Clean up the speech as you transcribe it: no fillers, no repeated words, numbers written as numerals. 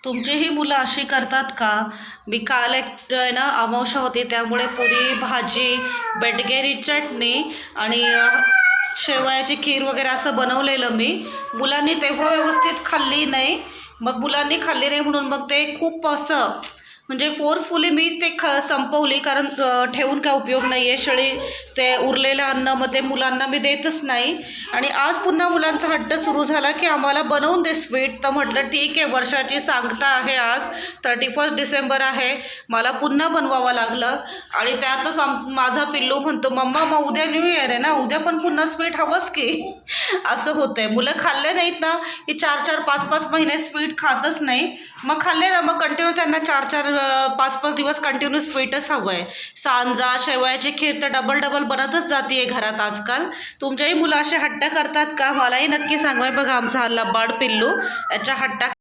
तुमचीही मुलं अशी करतात का? मी काल एक आहे ना अमावस्या होती, त्यामुळे पुरी भाजी, बेटगेरी चटणी आणि शेवयाची खीर वगैरे असं बनवलेलं मी. मुलांनी तेव्हा व्यवस्थित खाल्ली नाही. मग मुलांनी खाल्ली नाही म्हणून मग ते खूप असं म्हणजे फोर्सफुली मी ते संपवली, कारण ठेवून काय उपयोग नाही आहे. शेळी ते उरलेलं अन्न मग ते मुलांना मी देतच नाही. आणि आज पुन्हा मुलांचा हट्ट सुरू झाला की आम्हाला बनवून दे स्वीट. तर म्हटलं ठीक आहे, वर्षाची सांगता आहे, आज 31 डिसेंबर आहे, मला पुन्हा बनवावं लागलं. आणि त्यातच माझा पिल्लू म्हणतो, मम्मा मग उद्या न्यू इयर आहे ना, उद्या पण पुन्हा स्वीट हवंच की. असं होतंय. मुलं खाल्ले नाहीत ना की 4-4, 5-5 महिने स्वीट खातच नाही. मग खाल्ले ना मग कंटिन्यू त्यांना 4-4, 5-5 दिवस कंटिन्यू स्वीटच हवं आहे. सांजा, शेवयाची खीर तर डबल डबल बनतच जाते घरात आजकाल. तुमच्याही मुलं असे हट्ट करतात का? मलाही नक्की सांगा. बघा आमचा हा लबाड पिल्लू याच्या हट्टा